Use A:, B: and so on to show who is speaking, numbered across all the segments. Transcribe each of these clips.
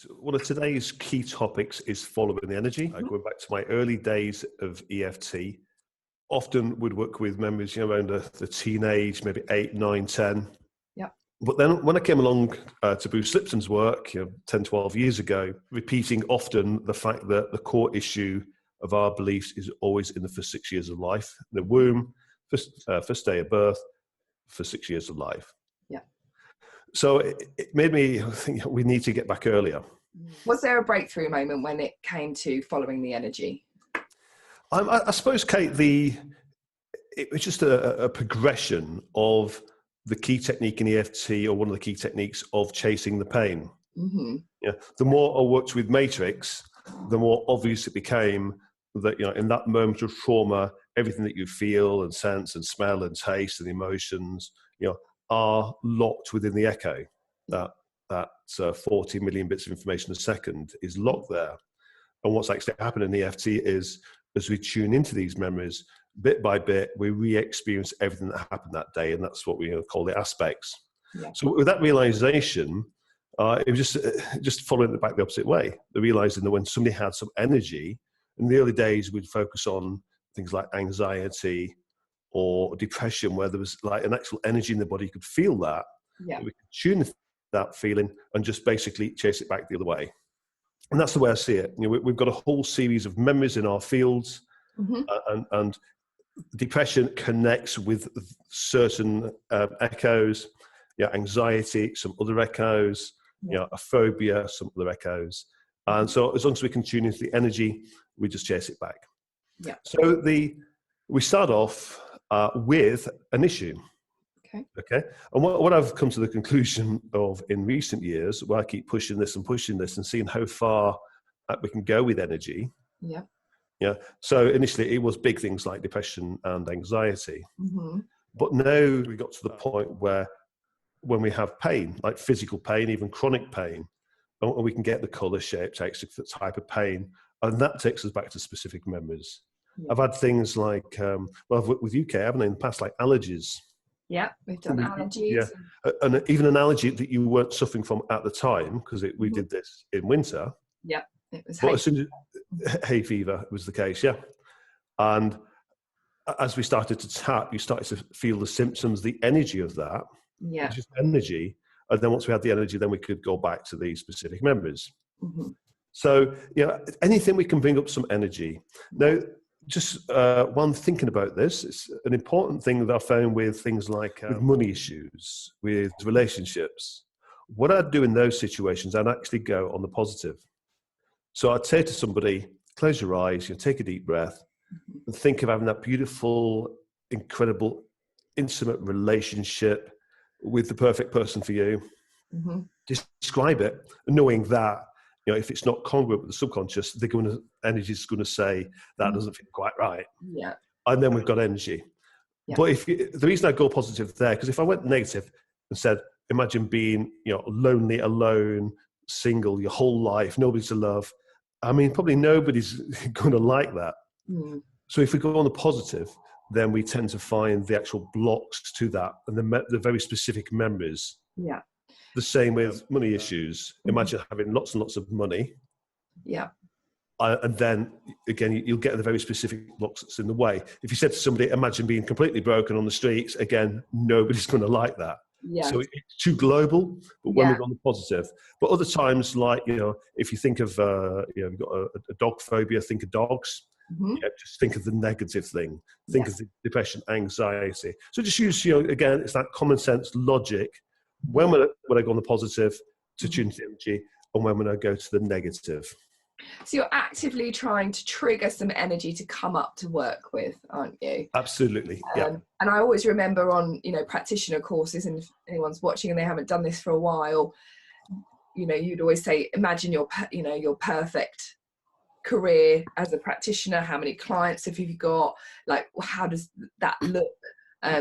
A: So one of today's key topics is following the energy. Going back to my early days of EFT, often would work with members, around the teenage, maybe 8, 9, 10.
B: Yeah.
A: But then when I came along to Bruce Lipton's work, 10, 12 years ago, repeating often the fact that the core issue of our beliefs is always in the first 6 years of life, the womb, first day of birth, for 6 years of life.
B: Yeah.
A: So it made me think we need to get back earlier.
B: Was there a breakthrough moment when it came to following the energy?
A: I suppose, Kate, it was just a progression of the key technique in EFT, or one of the key techniques of chasing the pain.
B: Mm-hmm.
A: The more I worked with Matrix, the more obvious it became that, in that moment of trauma, everything that you feel and sense and smell and taste and emotions, are locked within the echo. That 40 million bits of information a second is locked there. And what's actually happening in EFT is, as we tune into these memories, bit by bit, we re-experience everything that happened that day, and that's what we call the aspects.
B: Yeah.
A: So with that realization, it was just following it back the opposite way. The realizing that when somebody had some energy, in the early days, we'd focus on things like anxiety or depression, where there was like an actual energy in the body. You could feel that.
B: Yeah.
A: We could tune that feeling and just basically chase it back the other way. And that's the way I see it. We've got a whole series of memories in our fields, and depression connects with certain echoes. Anxiety, some other echoes. A phobia, some other echoes. And so as long as we can tune into the energy, we just chase it back.
B: Yeah.
A: So we start off with an issue. Okay. And what I've come to the conclusion of in recent years, where I keep pushing this and seeing how far we can go with energy.
B: Yeah.
A: Yeah. So initially it was big things like depression and anxiety.
B: Mm-hmm.
A: But now we got to the point where when we have pain, like physical pain, even chronic pain, and we can get the colour, shape, texture, type of pain, and that takes us back to specific memories. Yeah. I've had things like, with UK, haven't I, in the past, like allergies.
B: Yeah, we've done allergies.
A: Yeah. And even an allergy that you weren't suffering from at the time, because we did this in winter.
B: Yeah, it was
A: hay fever was the case, yeah. And as we started to tap, you started to feel the symptoms, the energy of that.
B: Yeah.
A: Just energy. And then once we had the energy, then we could go back to these specific memories.
B: Mm-hmm.
A: So, anything we can bring up some energy. Now, just one thinking about this, it's an important thing that I found with things like with money issues, with relationships. What I'd do in those situations, I'd actually go on the positive. So I'd say to somebody, close your eyes, take a deep breath, and think of having that beautiful, incredible, intimate relationship with the perfect person for you.
B: Mm-hmm.
A: Describe it, knowing that, if it's not congruent with the subconscious, energy is going to say that doesn't feel quite right.
B: Yeah.
A: And then we've got energy. Yeah. But the reason I go positive there, because if I went negative and said, imagine being, lonely, alone, single your whole life, nobody to love. I mean, probably nobody's going to like that.
B: Mm.
A: So if we go on the positive, then we tend to find the actual blocks to that and the very specific memories.
B: Yeah.
A: The same with money issues. Imagine having lots and lots of money.
B: Yeah.
A: And then, again, you'll get the very specific blocks that's in the way. If you said to somebody, imagine being completely broken on the streets, again, nobody's going to like that.
B: Yeah.
A: So it's too global, but when we're on the positive. But other times, like, if you think of, you've got a dog phobia, think of dogs.
B: Mm-hmm.
A: Just think of the negative thing. Think of the depression, anxiety. So just use, again, it's that common sense logic. When would I go on the positive to tune to energy, and when would I go to the negative?
B: So you're actively trying to trigger some energy to come up to work with, aren't you?
A: Absolutely, yeah.
B: And I always remember on, practitioner courses, and if anyone's watching and they haven't done this for a while, you'd always say, imagine your perfect career as a practitioner. How many clients have you got? Like, how does that look?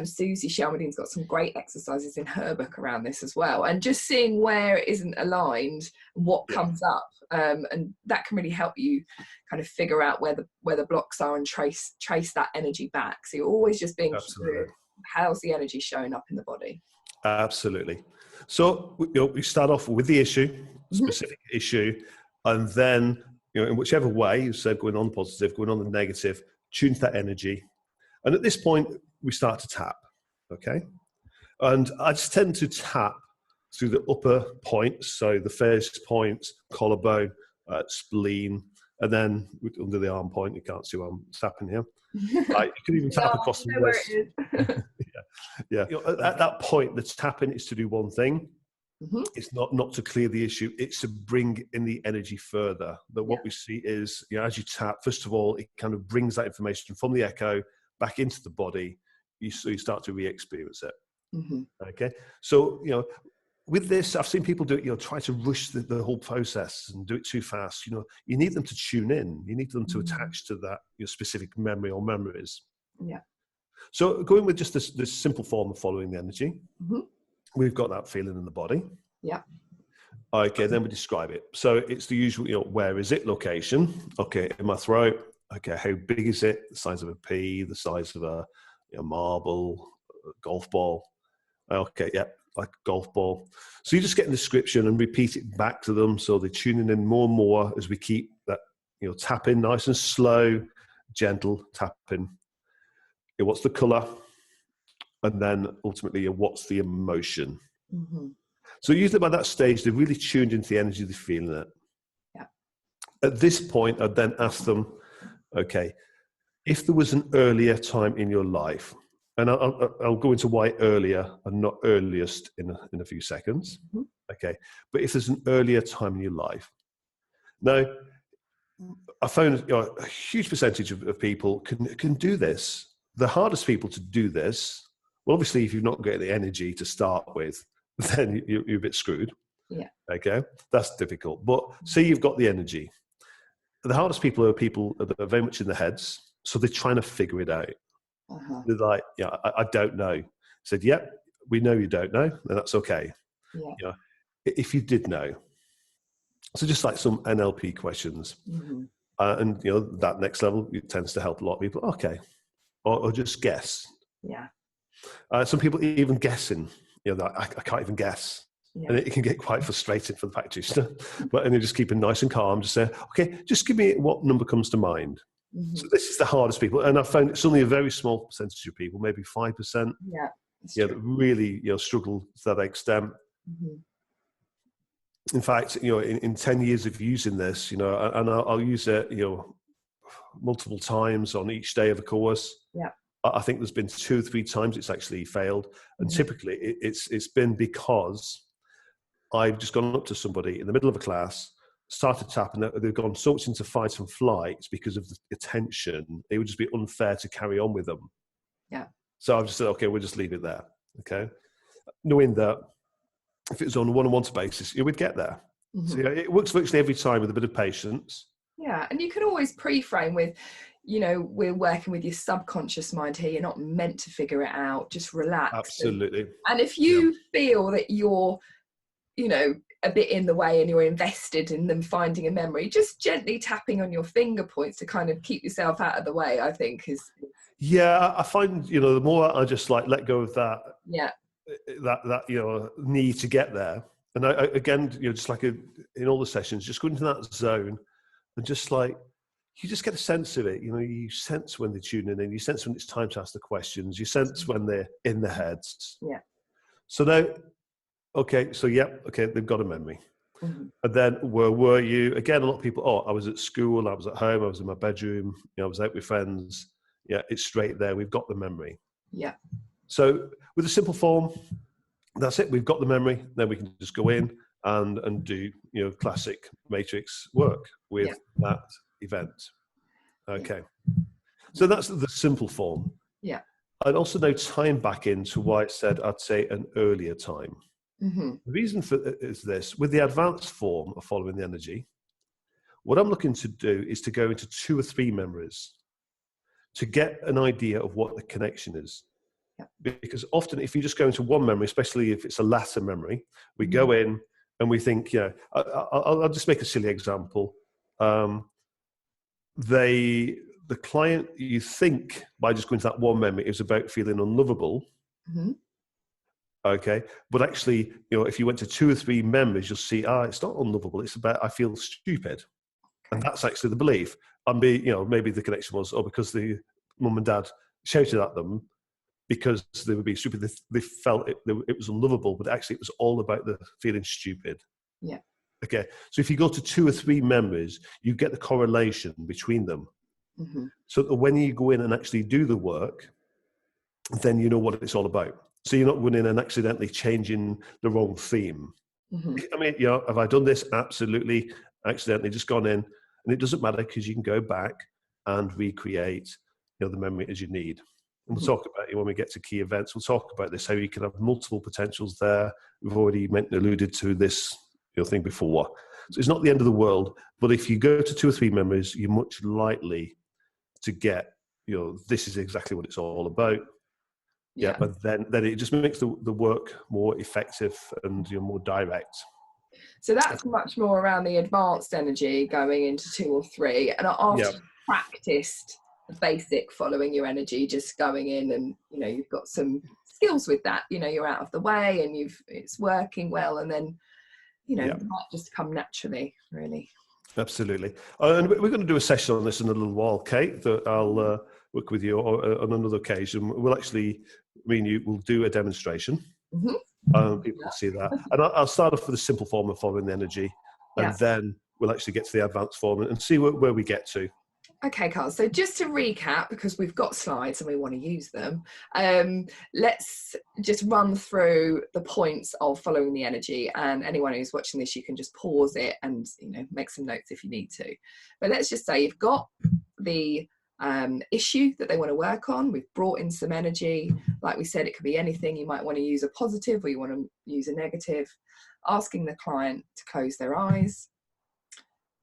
B: Susie Shalmadine's got some great exercises in her book around this as well, and just seeing where it isn't aligned, what comes up, and that can really help you kind of figure out where the blocks are and trace that energy back. So you're always just being curious, how's the energy showing up in the body?
A: Absolutely. So we start off with the issue, specific issue, and then in whichever way you said, going on the positive, going on the negative, tune to that energy. And at this point, we start to tap. Okay. And I just tend to tap through the upper points, so the face points, collarbone, spleen, and then under the arm point. You can't see what I'm tapping here. You can even tap across the wrist. Yeah. At that point, the tapping is to do one thing. It's not to clear the issue. It's to bring in the energy further. That what we see is, as you tap, first of all, it kind of brings that information from the echo back into the body. So you start to re-experience it. Okay. So, with this, I've seen people do it, try to rush the whole process and do it too fast. You need them to tune in. You need them to attach to that specific memory or memories.
B: Yeah.
A: So going with just this simple form of following the energy, we've got that feeling in the body.
B: Yeah.
A: Okay, then we describe it. So it's the usual, where is it? Location. Okay, in my throat. Okay, how big is it? The size of a pea, the size of a marble, a golf ball. Okay, yeah, like a golf ball. So you just get a description and repeat it back to them, so they're tuning in more and more as we keep that, tapping nice and slow, gentle tapping. What's the color? And then ultimately, what's the emotion? So usually by that stage, they're really tuned into the energy, they're feeling it.
B: Yeah.
A: At this point, I'd then ask them, okay, if there was an earlier time in your life, and I'll go into why earlier and not earliest in a few seconds. Okay. But if there's an earlier time in your life. Now, I found a huge percentage of people can do this. The hardest people to do this, well, obviously, if you've not got the energy to start with, then you're a bit screwed.
B: Yeah.
A: Okay. That's difficult. But say you've got the energy. The hardest people are people that are very much in their heads. So they're trying to figure it out. They're like, I don't know. I said, yep, we know you don't know, and that's okay.
B: Yeah.
A: If you did know. So just like some NLP questions. And, that next level, it tends to help a lot of people. Okay. Or just guess.
B: Yeah.
A: Some people even guessing, I can't even guess.
B: Yeah.
A: And it can get quite frustrating for the practitioner. And they're just keeping nice and calm, just say, okay, just give me what number comes to mind. So this is the hardest people. And I found it's only a very small percentage of people, maybe 5%.
B: Yeah.
A: That really, struggle to that extent. In fact, in 10 years of using this, and I'll use it, multiple times on each day of the course.
B: Yeah.
A: I think there's been 2 or 3 times it's actually failed. And typically it's been because I've just gone up to somebody in the middle of a class, started tapping, they've gone so much into fight and flight because of the attention. It would just be unfair to carry on with them.
B: Yeah.
A: So I've just said, okay, we'll just leave it there. Okay. Knowing that if it was on a one-on-one basis, you would get there. So it works virtually every time with a bit of patience.
B: Yeah. And you can always pre-frame with, we're working with your subconscious mind here. You're not meant to figure it out. Just relax.
A: Absolutely.
B: And if you feel that you're, a bit in the way and you're invested in them finding a memory, just gently tapping on your finger points to kind of keep yourself out of the way, I think is.
A: Yeah, I find, the more I just let go of that, that need to get there. And I again, just like in all the sessions, just go into that zone and just you just get a sense of it. You sense when they're tuning in, you sense when it's time to ask the questions, you sense when they're in their heads.
B: Yeah.
A: So now, okay, so they've got a memory. And then where were you? Again, a lot of people, I was at school, I was at home, I was in my bedroom, I was out with friends. Yeah, it's straight there. We've got the memory.
B: Yeah.
A: So with a simple form, that's it. We've got the memory. Then we can just go in and do, classic matrix work with that event. Okay. So that's the simple form.
B: Yeah.
A: I'd also now time back into why I said I'd say an earlier time. The reason for it is this: with the advanced form of following the energy, what I'm looking to do is to go into 2 or 3 memories to get an idea of what the connection is. Because often if you just go into one memory, especially if it's a latter memory, we go in and we think, I'll just make a silly example. The client, you think by just going to that one memory is about feeling unlovable. Okay. But actually, if you went to 2 or 3 memories, you'll see, it's not unlovable. It's about, I feel stupid. And
B: Okay.
A: that's actually the belief. And maybe the connection was, because the mum and dad shouted at them because they were being stupid. They felt it was unlovable, but actually it was all about the feeling stupid.
B: Yeah.
A: Okay. So if you go to 2 or 3 memories, you get the correlation between them.
B: Mm-hmm.
A: So that when you go in and actually do the work, then you know what it's all about. So you're not going in and accidentally changing the wrong theme.
B: Mm-hmm.
A: I mean, have I done this? Absolutely. Accidentally just gone in. And it doesn't matter because you can go back and recreate the memory as you need. And we'll talk about it when we get to key events. We'll talk about this, how you can have multiple potentials there. We've already alluded to this thing before. So it's not the end of the world. But if you go to 2 or 3 memories, you're much likely to get, this is exactly what it's all about. Yeah, but then it just makes the work more effective and more direct.
B: So that's much more around the advanced energy going into 2 or 3. And after you've practiced the basic following your energy, just going in and, you've got some skills with that, you're out of the way and it's working well. And then, it might just come naturally, really.
A: Absolutely. And we're going to do a session on this in a little while, Kate, that I'll work with you on another occasion. We'll actually, we'll do a demonstration.
B: Mm-hmm.
A: People can see that. And I'll start off with a simple form of following the energy, and then we'll actually get to the advanced form and see where we get to.
B: Okay, Carl. So just to recap, because we've got slides and we want to use them, let's just run through the points of following the energy. And anyone who's watching this, you can just pause it and make some notes if you need to. But let's just say you've got the issue that they want to work on. We've brought in some energy. Like we said, it could be anything. You might want to use a positive or you want to use a negative. Asking the client to close their eyes.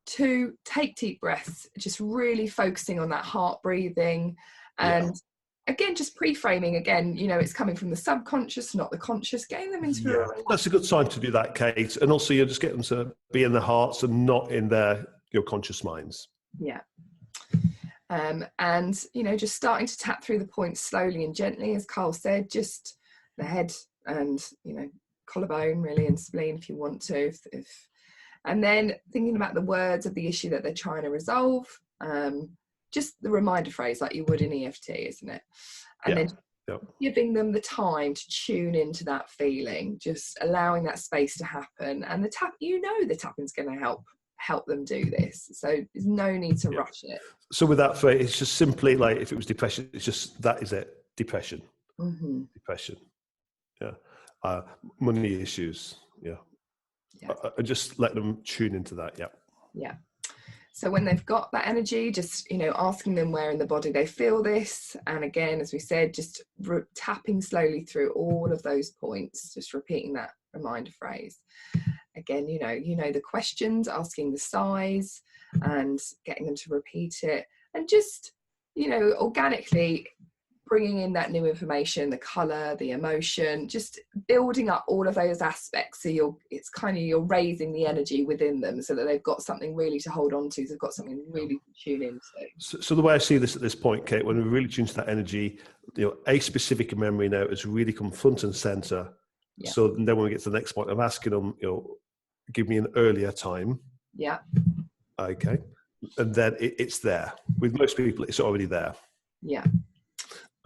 B: 2, take deep breaths, just really focusing on that heart breathing. And again, just pre-framing again, it's coming from the subconscious, not the conscious, getting them into
A: that's a good sign to do that, Kate. And also you just get them to be in their hearts and not in your conscious minds.
B: And just starting to tap through the points slowly and gently, as Carl said, just the head and collarbone really, and spleen if you want to, and then thinking about the words of the issue that they're trying to resolve, just the reminder phrase like you would in EFT, isn't it? And then giving them the time to tune into that feeling, just allowing that space to happen. And the tapping's going to help them do this. So there's no need to rush it.
A: So with that phrase, it's just simply like if it was depression, it's just that is it, depression.
B: Mm-hmm.
A: Depression. Money issues. Just let them tune into that.
B: So when they've got that energy, just asking them where in the body they feel this, and again, as we said, just tapping slowly through all of those points, just repeating that reminder phrase. Again, the questions, asking the size and getting them to repeat it, and just organically bringing in that new information, the color, the emotion, just building up all of those aspects. So you're raising the energy within them so that they've got something really to hold on to. So they've got something really to tune into.
A: So the way I see this at this point, Kate, when we really tune to that energy, a specific memory now has really come front and center. So then when we get to the next point, I'm asking them, give me an earlier time. Okay. And then it's there. With most people, it's already there.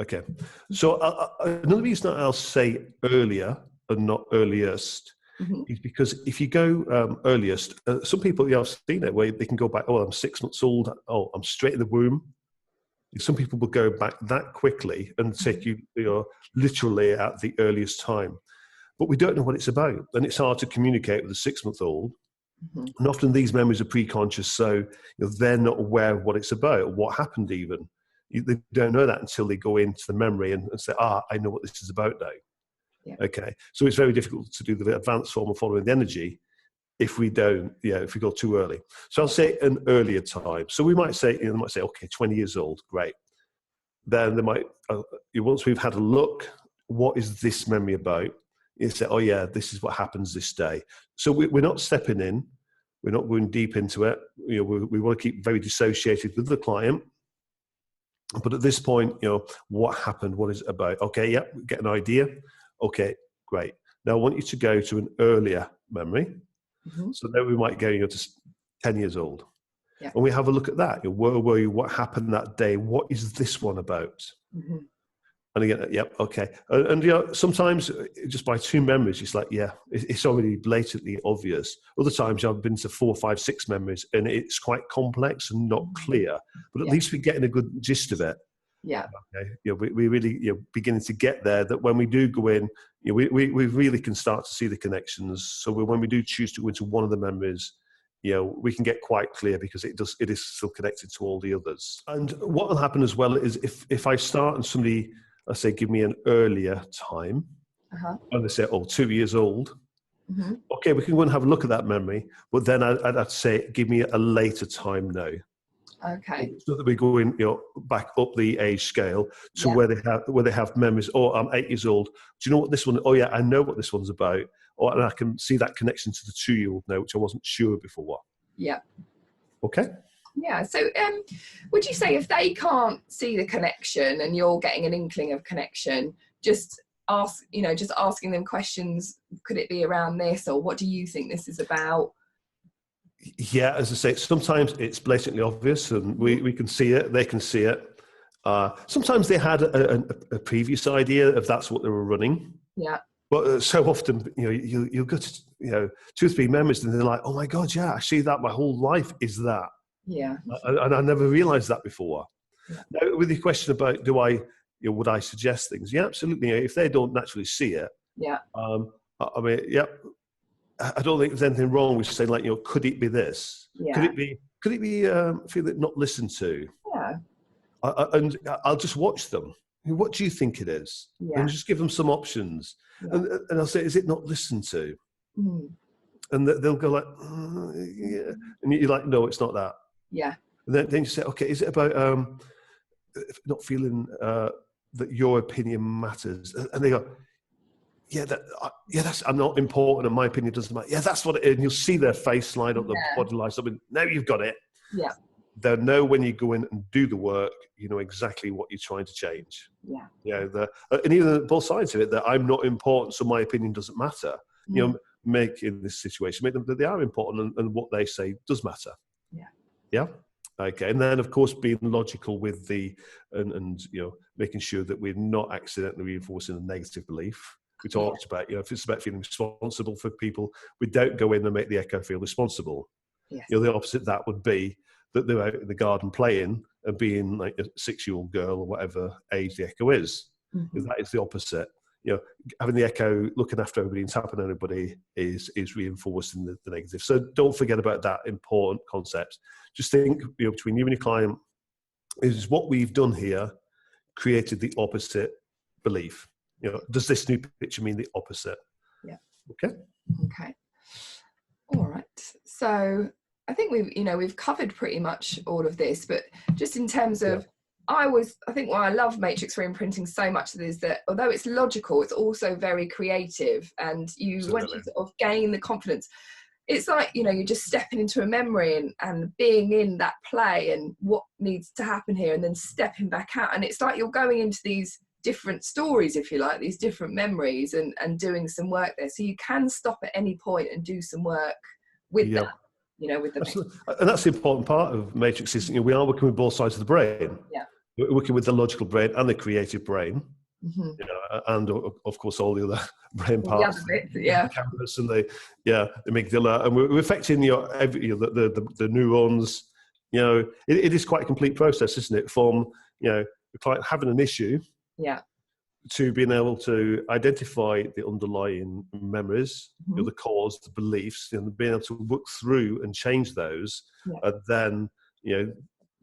A: Okay. So another reason I'll say earlier and not earliest is because if you go earliest, some people, I've seen it where they can go back, I'm 6 months old. I'm straight in the womb. Some people will go back that quickly and take you literally at the earliest time. But we don't know what it's about. And it's hard to communicate with a 6-month-old. And often these memories are pre-conscious, so they're not aware of what it's about or what happened even. They don't know that until they go into the memory and say, I know what this is about now. Okay. So it's very difficult to do the advanced form of following the energy if we don't, if we go too early. So I'll say an earlier time. So we might say, they might say, okay, 20 years old, great. Then they might, once we've had a look, what is this memory about? You say, this is what happens this day. So we're not stepping in. We're not going deep into it. We want to keep very dissociated with the client. But at this point, what happened? What is it about? Okay, get an idea. Okay, Great. Now I want you to go to an earlier memory. So then we might go to 10 years old.
B: Yeah.
A: And we have a look at that. Where were you? What happened that day? What is this one about? And again, yep, okay. And sometimes just by two memories, it's like, yeah, it's already blatantly obvious. Other times I've been to 4, 5, 6 memories and it's quite complex and not clear. But at least we're getting a good gist of it.
B: Yeah.
A: Okay. We really beginning to get there, that when we do go in, we really can start to see the connections. So when we do choose to go into one of the memories, we can get quite clear because it is still connected to all the others. And what will happen as well is if I start and somebody, I say, give me an earlier time, and they say, 2 years old, okay, we can go and have a look at that memory, but then I'd say, give me a later time now.
B: Okay.
A: So that we go in, back up the age scale to where they have memories. Oh, I'm 8 years old. Do you know what this one? Oh yeah, I know what this one's about. And I can see that connection to the 2-year-old now, which I wasn't sure before.
B: Yeah.
A: Okay.
B: Yeah. So, would you say if they can't see the connection and you're getting an inkling of connection, just asking them questions? Could it be around this, or what do you think this is about?
A: Yeah, as I say, sometimes it's blatantly obvious and we can see it, they can see it. Sometimes they had a previous idea of that's what they were running.
B: Yeah.
A: But so often, you'll go to, 2 or 3 memories and they're like, oh my God, yeah, I see that. My whole life is that.
B: Yeah.
A: And I never realized that before.
B: Yeah.
A: Now, with the question about would I suggest things? Yeah, absolutely. If they don't naturally see it.
B: Yeah.
A: I mean, yeah. I don't think there's anything wrong with saying, like, could it be this?
B: Yeah.
A: Could it be feel it not listened to?
B: Yeah.
A: And I'll just watch them. What do you think it is?
B: Yeah.
A: And just give them some options.
B: Yeah.
A: And I'll say, is it not listened to? And they'll go like, yeah. And you're like, no, it's not that.
B: Yeah.
A: And then you say, okay, is it about not feeling that your opinion matters? And they go, that's I'm not important, and my opinion doesn't matter. Yeah, that's what it is. And you'll see their face line up, the body lights up, and now you've got it.
B: Yeah.
A: They'll know when you go in and do the work, you know exactly what you're trying to change.
B: Yeah.
A: And even both sides of it, that I'm not important, so my opinion doesn't matter. Make in this situation, make them that they are important, and what they say does matter.
B: Yeah.
A: Yeah. Okay. And then, of course, being logical with and making sure that we're not accidentally reinforcing a negative belief. We talked about, if it's about feeling responsible for people, we don't go in and make the echo feel responsible.
B: Yes.
A: The opposite of that would be that they're out in the garden playing and being like a 6-year-old girl or whatever age the echo is. That is the opposite. Having the echo, looking after everybody and tapping on everybody is reinforcing the negative. So don't forget about that important concept. Just think, between you and your client, is what we've done here created the opposite belief. Does this new picture mean the opposite? Yeah. Okay.
B: All right. So I think we've covered pretty much all of this, but just in terms of, I think why I love matrix reimprinting so much is that although it's logical, it's also very creative, and once you sort of gain the confidence, it's like, you're just stepping into a memory and being in that play and what needs to happen here, and then stepping back out, and it's like you're going into these different stories, if you like, these different memories, and doing some work there. So you can stop at any point and do some work with that, with the
A: and that's the important part of matrix is, we are working with both sides of the brain.
B: Yeah.
A: We're working with the logical brain and the creative brain, and of course all the other brain parts,
B: the
A: campus and the amygdala, and we're affecting the neurons. It is quite a complete process, isn't it? From the client having an issue, to being able to identify the underlying memories, the cause, the beliefs, and being able to work through and change those, and then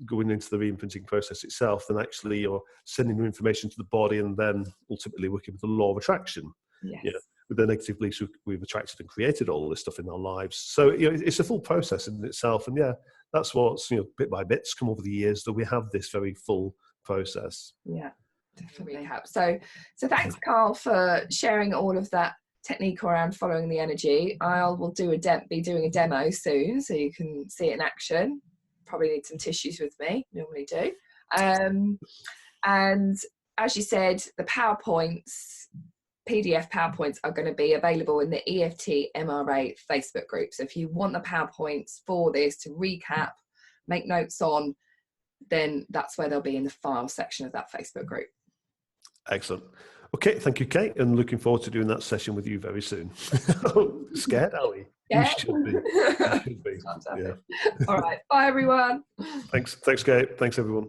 A: going into the reimprinting process itself, and actually you're sending the information to the body, and then ultimately working with the law of attraction. With the negative beliefs, we've attracted and created all this stuff in our lives. So it's a full process in itself, and that's what's bit by bits come over the years that we have this very full process.
B: Yeah, definitely recap. So thanks, Carl, for sharing all of that technique around following the energy. I will be doing a demo soon, so you can see it in action. Probably need some tissues with me, normally do. And as you said, the PowerPoints, PDF PowerPoints are going to be available in the EFT MRA Facebook group. So if you want the PowerPoints for this to recap, make notes on, then that's where they'll be, in the file section of that Facebook group.
A: Excellent. Okay, thank you, Kate, and looking forward to doing that session with you very soon. Scared, are we?
B: Yeah.
A: You should be. You should be. Yeah.
B: All right. Bye, everyone.
A: Thanks, Kate. Thanks, everyone.